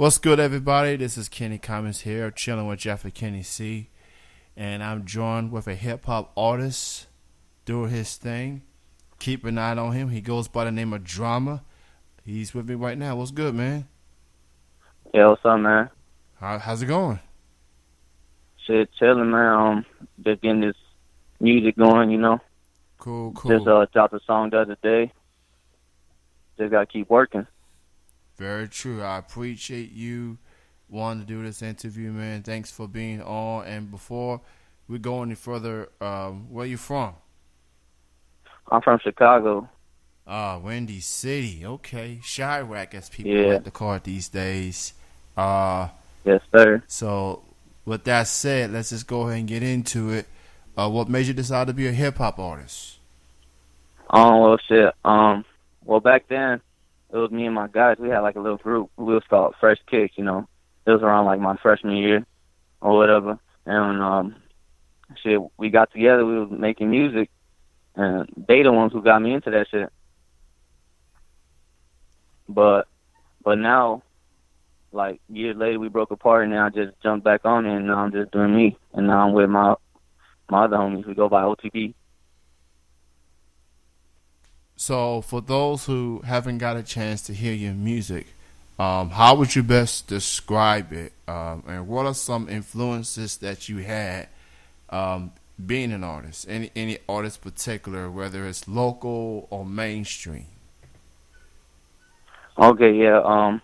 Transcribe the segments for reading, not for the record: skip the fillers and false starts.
What's good, everybody? This is Kenny Commons here, chilling with Jeffrey Kenny C. And I'm joined with a hip hop artist doing his thing. Keep an eye on him. He goes by the name of Drama. He's with me right now. What's good, man? Yeah, what's up, man? How's it going? Shit, chilling, man. Just getting this music going. Cool, Just cool. dropped a song the other day. Just gotta keep working. Very true. I appreciate you wanting to do this interview, man. Thanks for being on. And before we go any further, where you from? I'm from Chicago. Windy City. Okay. Chirac, as people Yeah, like to call it these days. Uh, yes, sir. so with that said, let's just go ahead and get into it. What made you decide to be a hip hop artist? Well, shit. Well, back then it was me and my guys. We had like a little group. We was called Fresh Kicks. It was around like my freshman year or whatever. And shit, we got together. We was making music, and they the ones who got me into that shit. But now, like years later, we broke apart, and then I just jumped back on it, and now I'm just doing me. And now I'm with my other homies. We go by OTP. So for those who haven't got a chance to hear your music, how would you best describe it? And what are some influences that you had being an artist? Any artist particular, whether it's local or mainstream? Okay, yeah.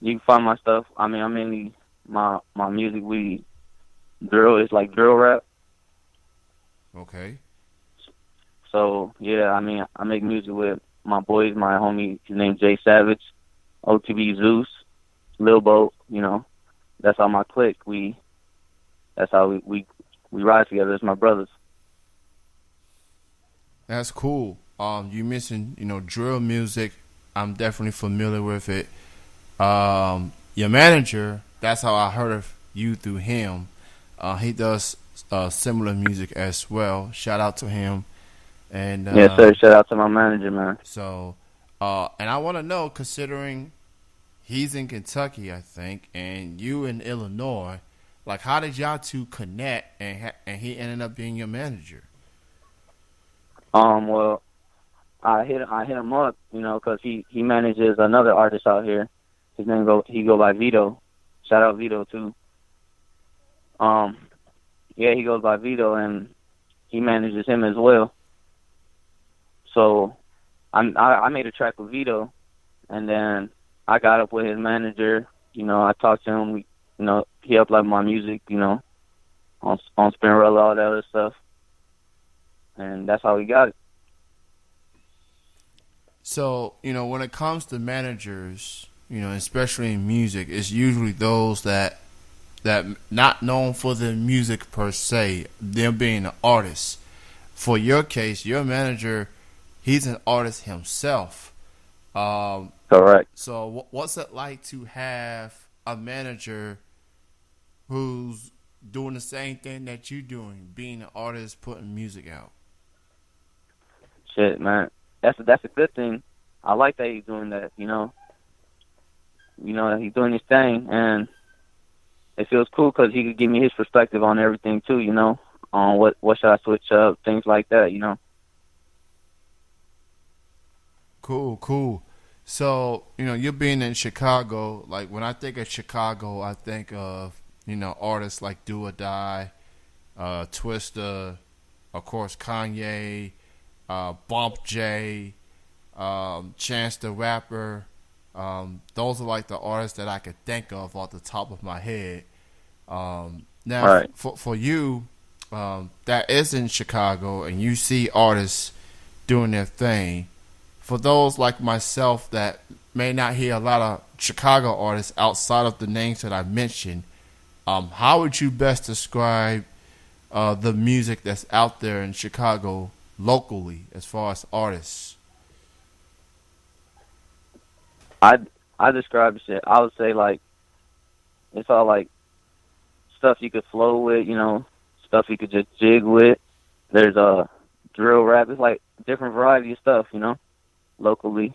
You can find my stuff. I mean, I'm mainly my music. We drill. It's like drill rap. Okay. So yeah, I mean, I make music with my boys. My homie, his name's Jay Savage, OTB Zeus, Lil Boat. That's how my clique. That's how we ride together. It's my brothers. That's cool. You mentioned, drill music. I'm definitely familiar with it. Your manager, that's how I heard of you through him. He does similar music as well. Shout out to him. And Yes, sir. Shout out to my manager, man. so, and I want to know, considering he's in Kentucky, I think, and you in Illinois, like how did y'all two connect, and he ended up being your manager? Well, I hit him up, because he manages another artist out here. He go by Vito. Shout out Vito too. Um, yeah, he goes by Vito, and he manages him as well. So I made a track with Vito, and then I got up with his manager. I talked to him. He uploaded my music. On Spinrilla, all that other stuff, and that's how we got it. So, when it comes to managers, especially in music, it's usually those that not known for their music per se, them being an artist. For your case, your manager, he's an artist himself. Correct. So what's it like to have a manager who's doing the same thing that you're doing, being an artist, putting music out? Shit, man. That's a good thing. I like that he's doing that. He's doing his thing, and it feels cool because he could give me his perspective on everything too. On what should I switch up, things like that. Cool, cool. So, you're being in Chicago. Like, when I think of Chicago, I think of, artists like Do or Die, Twista, of course, Kanye, Bump J, Chance the Rapper. Those are like the artists that I could think of off the top of my head. Now, Right. for you, that is in Chicago, and you see artists doing their thing. For those like myself that may not hear a lot of Chicago artists outside of the names that I mentioned, how would you best describe the music that's out there in Chicago locally as far as artists? I describe shit. I would say like it's all like stuff you could flow with. Stuff you could just jig with. There's a drill rap. It's like different variety of stuff. Locally.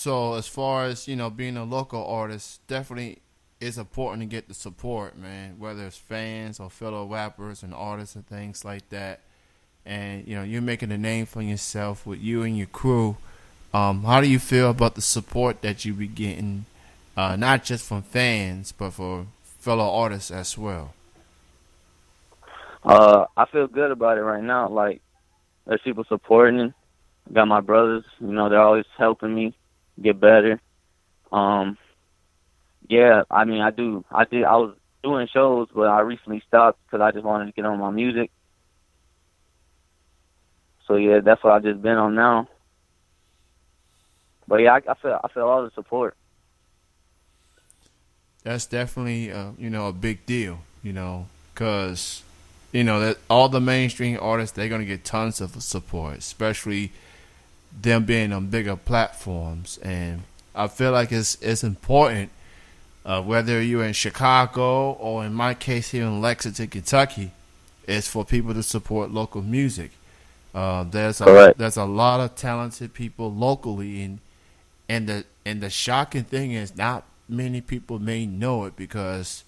So as far as being a local artist, definitely it's important to get the support, man. Whether it's fans or fellow rappers and artists and things like that. And you're making a name for yourself with you and your crew. How do you feel about the support that you be getting, not just from fans but for fellow artists as well? I feel good about it right now. Like, there's people supporting. Got my brothers, they're always helping me get better. Um, yeah, I mean, I was doing shows, but I recently stopped because I just wanted to get on my music. So yeah, that's what I've just been on now. But yeah, I feel all the support. That's definitely a big deal, because that all the mainstream artists, they're gonna get tons of support, especially them being on bigger platforms. And I feel like it's important, whether you're in Chicago or in my case here in Lexington, Kentucky, is for people to support local music. Correct. There's a lot of talented people locally, and the shocking thing is not many people may know it because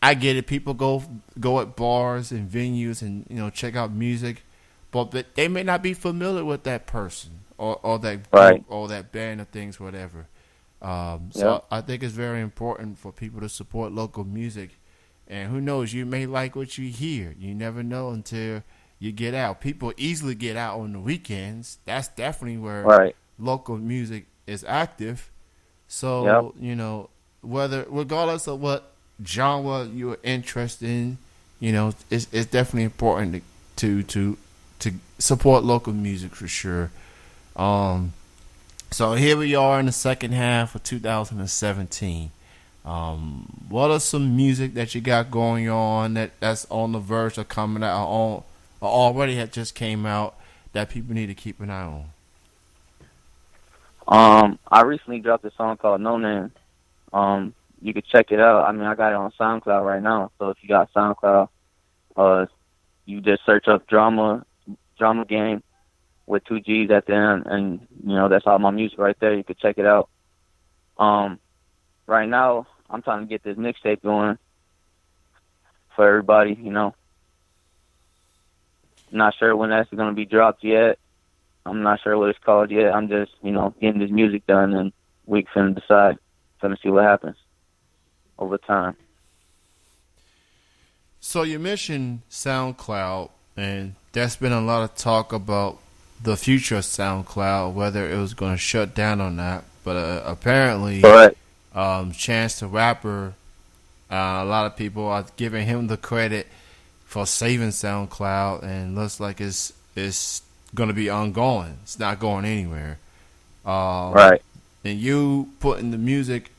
I get it. People go at bars and venues and check out music, but they may not be familiar with that person or that Right. group or that band or things, whatever. Yeah. So I think it's very important for people to support local music. And who knows, you may like what you hear. You never know until you get out. People easily get out on the weekends. That's definitely where Right. local music is active. Yep. So, whether regardless of what genre you're interested in, it's definitely important to support local music for sure. Um, so here we are in the second half of 2017. What are some music that you got going on that's on the verge of coming out or already had just came out that people need to keep an eye on? I recently dropped a song called No Name. You could check it out. I mean, I got it on SoundCloud right now. So if you got SoundCloud, uh, you just search up drama game with two G's at the end, and that's all my music right there. You could check it out. Um, right now, I'm trying to get this mixtape going for everybody. Not sure when that's gonna be dropped yet. I'm not sure what it's called yet. I'm just, getting this music done, and we can decide. Finna see what happens over time. So you mentioned SoundCloud, and there's been a lot of talk about the future of SoundCloud, whether it was going to shut down or not. But apparently, Correct. Chance the Rapper, a lot of people are giving him the credit for saving SoundCloud, and looks like it's going to be ongoing. It's not going anywhere. Right. And you putting the music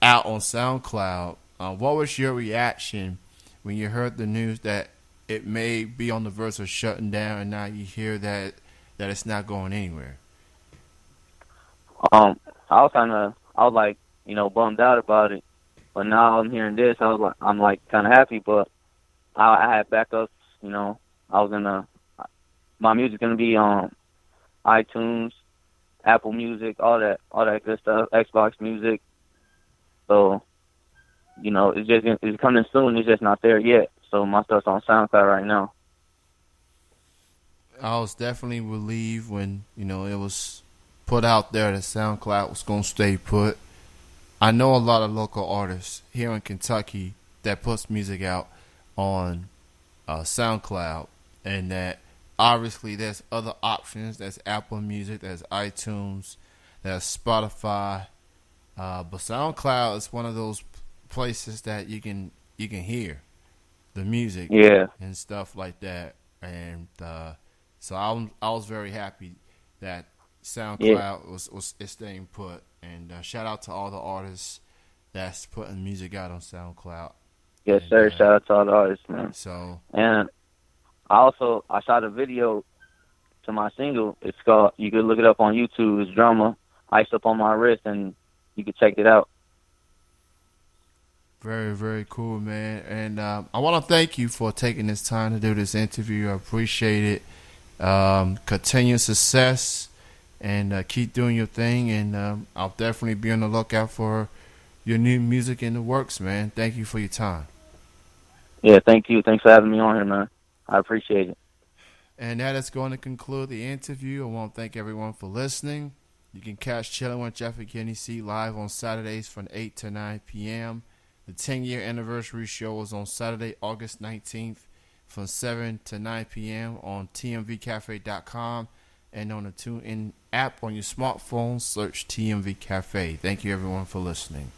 out on SoundCloud, what was your reaction when you heard the news that it may be on the verge of shutting down, and now you hear that it's not going anywhere? I was like, bummed out about it. But now I'm hearing this, I'm like kind of happy. But I had backups. I was my music's gonna be on iTunes, Apple Music, all that good stuff, Xbox Music. So, it's coming soon. It's just not there yet. So my stuff's on SoundCloud right now. I was definitely relieved when it was put out there that SoundCloud was gonna stay put. I know a lot of local artists here in Kentucky that puts music out on SoundCloud, and that obviously there's other options. There's Apple Music, there's iTunes, there's Spotify, but SoundCloud is one of those places that you can hear the music, Yeah. and stuff like that. And so I was very happy that Yeah. SoundCloud was staying put. And shout out to all the artists that's putting music out on SoundCloud. Yes, And sir. Shout out to all the artists, man. so And I shot a video to my single. It's called. You could look it up on YouTube. It's Drama, Ice Up on My Wrist, and you can check it out. very, very cool, man. And I want to thank you for taking this time to do this interview. I appreciate it. Continued success and keep doing your thing. And I'll definitely be on the lookout for your new music in the works, man. Thank you for your time. Yeah, thank you. Thanks for having me on here, man. I appreciate it. And that is going to conclude the interview. I want to thank everyone for listening. You can catch Chillin' with Jeff and Kenny C live on Saturdays from 8 to 9 p.m. The 10-year anniversary show is on Saturday, August 19th from 7 to 9 p.m. on tmvcafe.com and on the TuneIn app on your smartphone. Search TMV Cafe. Thank you, everyone, for listening.